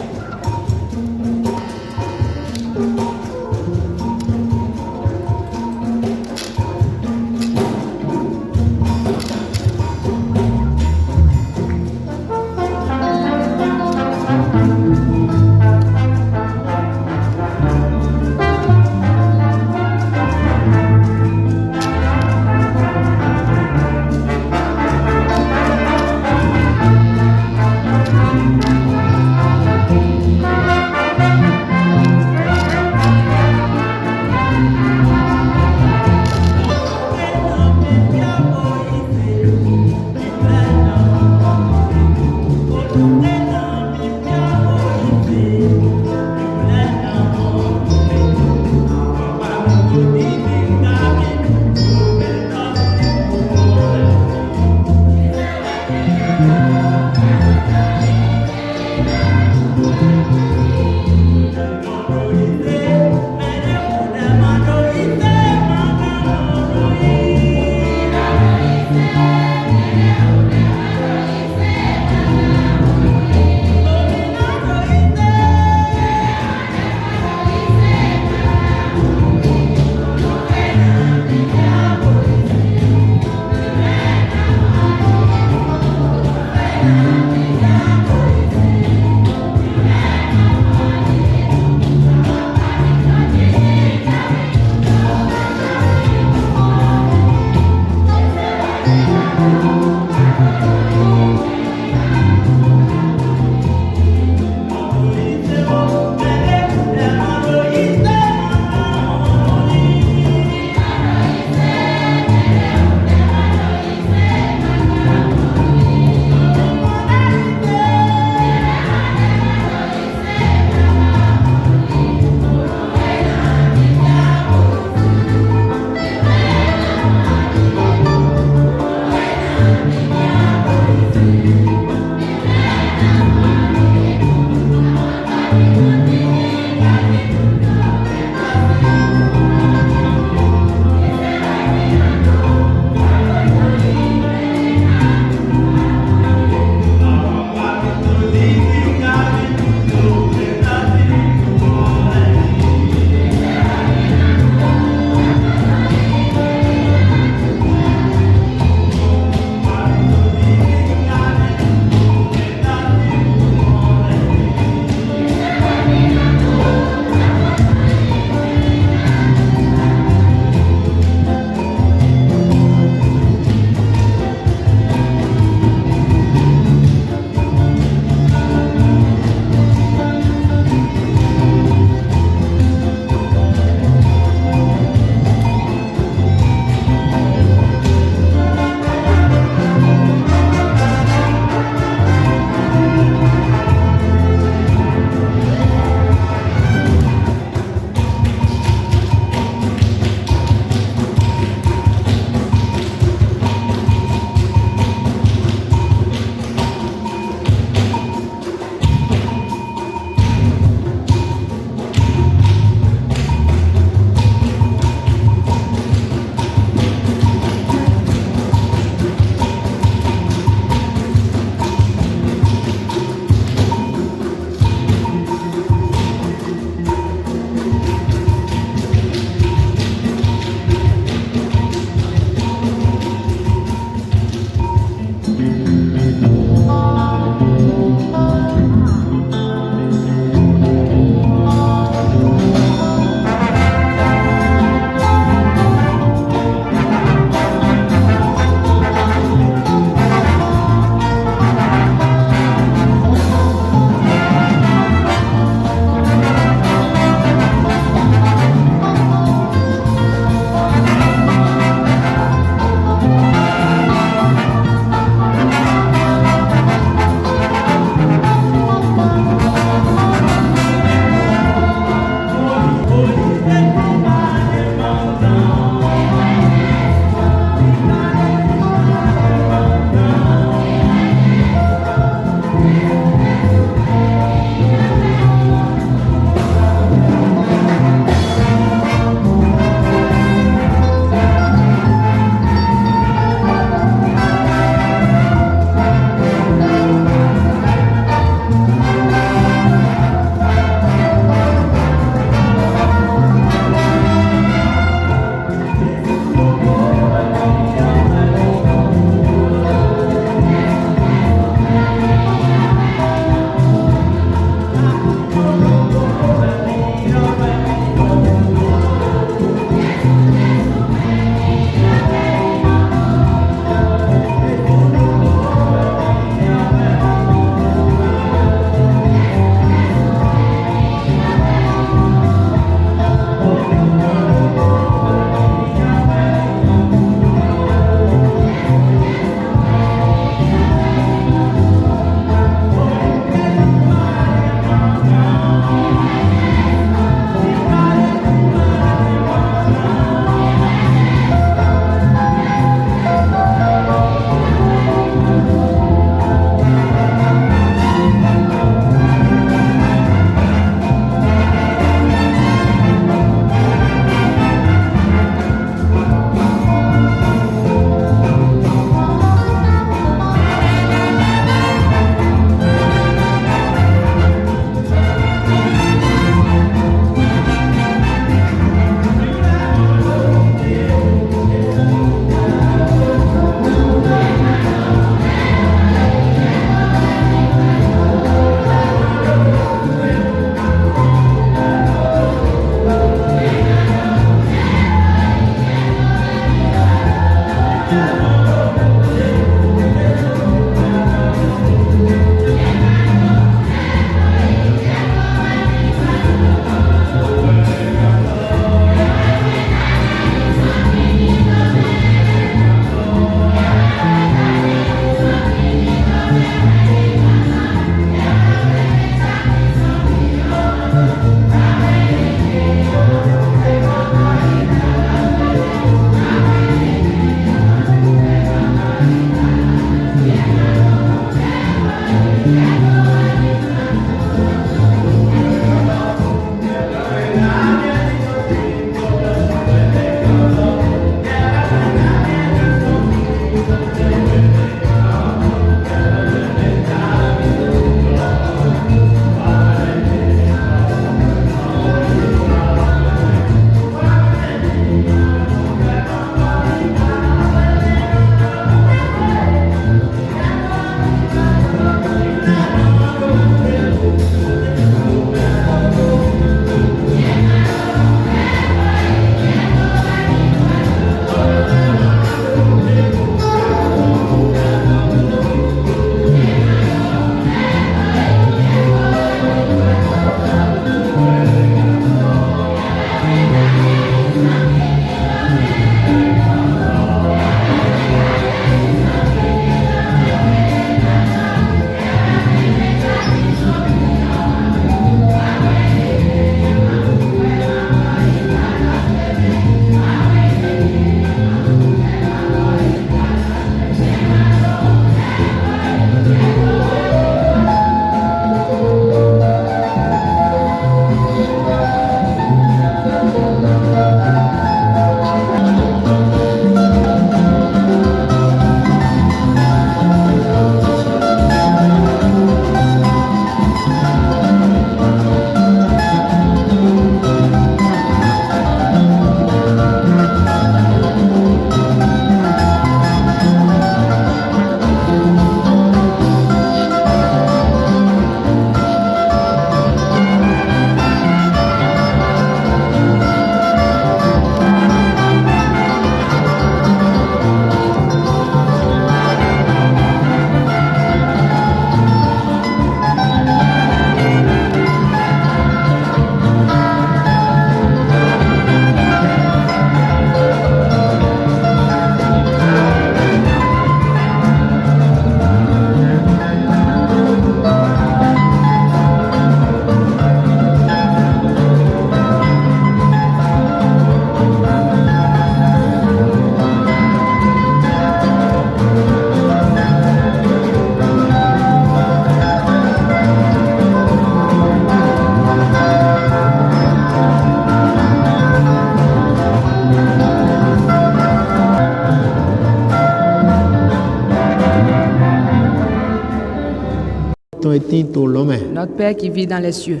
tí tó lọ́mẹ̀. Notre Père qui vit dans les cieux,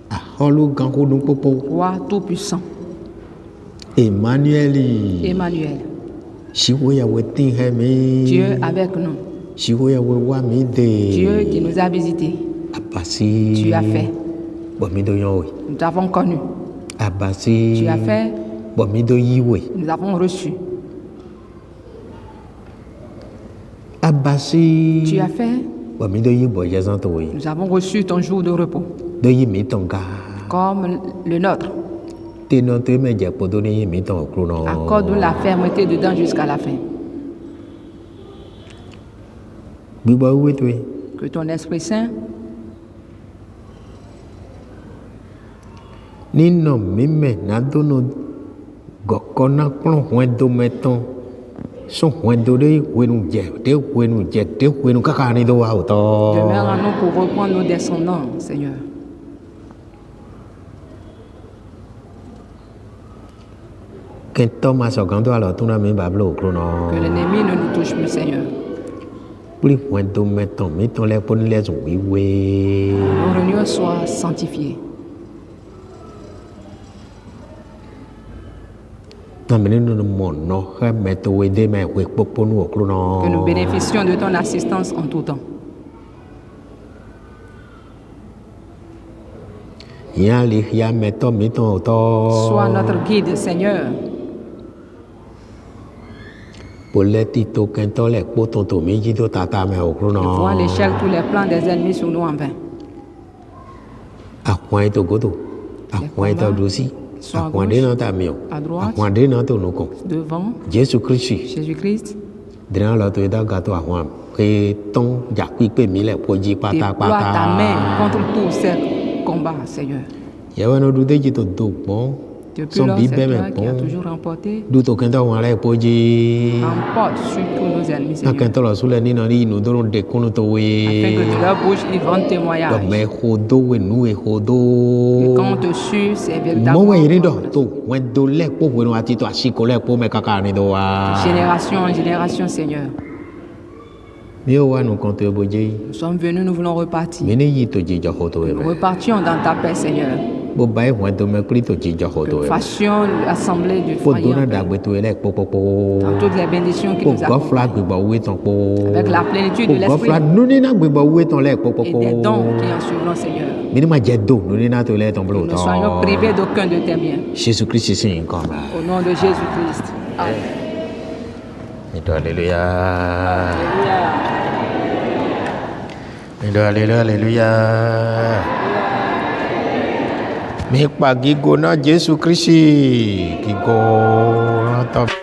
Àhọ́lú gan kó dún pópó. Roi tout-puissant, Emmanuel. Emmanuel, Ṣìwóyàwó tí hẹ́ mi. Dieu avec nous, Ṣìwóyàwó wá mi dé. Dieu qui nous a visités, Àbàsí. tu as fait, Bọ̀mí tó yan òwe. nous t'avons connu, Àbàsí. tu as fait, Bọ̀mí tó yíwè. nous avons reçu, Àbàsí. tu as fait, Bọ̀mí tó yí bọ̀ yẹ́sán tó wòye. nous avons reçu ton jour de repos, Tó yí mi tàn ká. comme le nôtre. Ténà tó mẹ̀jẹ̀ pọ̀ tó ní yí mi tàn òkúrú náà. Accorde-nous la fermeté dedans jusqu'à la fin. Gbígbọ́ wíwé tó yẹ. Que ton Esprit Saint Nínà mímẹ̀ nádónà gọ̀kọ́ náà kúrò wọ́n dó mẹ́tàn. Sún wọ́n dó dé wẹnu jẹ dé wẹnu kákà ní tó wà òtọ́. demeure en nous pour reprendre nos descendants, Seigneur. Kẹ́ntọ́ máa sọ̀gán tó àlọ́ tó náà mi bàbá òkúrú náà. Que l'ennemi ne nous touche plus, Seigneur. Púlì wọ́n dó mẹ́tàn lẹ́pọ̀ nílẹ̀sùn wíwé. Nos réunions soient sanctifiées. Nàmì nínú mọ̀ náà ẹ̀ mẹ́tò wé dé mẹ́wé pópó ní òkúrú náà. Que nous bénéficions de ton assistance en tout temps. Yá lè ya mẹ́tọ́ mi tàn òtọ́. Sois notre guide, Seigneur. Pòlẹ́tì tó kẹ́ntọ́ lẹ̀ kpó tontò méjì tó tata mẹ́ òkúrú náà. Vois l'échec, tous les plans des ennemis sur nous en vain. Àpọ̀n ètò gòtò. Àpọ̀n ètò dòsí. Àpọ̀n dénà tà mí o. À droite, Àpọ̀n dénà tó nùkàn. devant, Jésù Kristi. Jésus-Christ. Dènà lọ tó yẹ gàtò àwọn àmì. Pé tán jà pípé mi lẹ̀ pọ̀ jí Déploie ta pátápátá. main contre tous ces combats, Seigneur. Yẹ́wọ́n náà dúdé jì tó dò pọ́n. Depuis Sọ lors, bí c'est bẹ́ẹ̀ toi mẹ́ qui as pọ́n. toujours remporté. Dútò kẹ́ntọ́ wọn alẹ́ pọ̀ jí. Emporte sur tous nos ennemis, Náà Seigneur. kẹ́ntọ́ lọ súlẹ̀ nínú rí inú tó ń de kúnnú tó wé. Afin que de leur bouche, ils rendent témoignage. Dọ̀mẹ́ hodó wẹ̀nú ehodó. Que quand on te suit, c'est véritablement Mọ́wọ́ yìí dọ̀ tó wọ́n do lẹ́kpó wẹ̀nu àti tó àsìkò lẹ́kpó mẹ́ kàkà ní tó wá. de génération en génération, Seigneur. Mi ò wá nu kan tó ebo jẹ́. Nous sommes venus, nous voulons repartir. Mi ní yìí tó jíjọ ho tó yẹ Nous mẹ́. repartions dans ta paix, Seigneur. Bó bá yìí wọ́n tó mẹ́ kiri tó jíjọ ho Que tó nous yẹ mẹ́. fassions l'assemblée du Fó foyer dúnà en paix. dàgbé tó yẹ lẹ́kpó pópó. Dans toutes les bénédictions qui Kó nous gọ́ fila accompagnent. gbégbá owó tán pó. Avec la plénitude Kó de gọ́ l'esprit fila nunina gbégbá owó tán lẹ́kpó et pópó. des dons qui en suivront, Seigneur. Mi ní ma jẹ́ do nunina tó lẹ́ tán bolo Que nous soyons tán. privés privés d'aucun de tes biens. Jésus Christ sì ń kọ́ mẹ́. Au nom de Jésus-Christ. Amen. Ìdọ̀ alléluia. Alléluia. Ìdọ̀ alléluia alléluia. Nípa gígóná Jésù Kristi gígó rántọ́.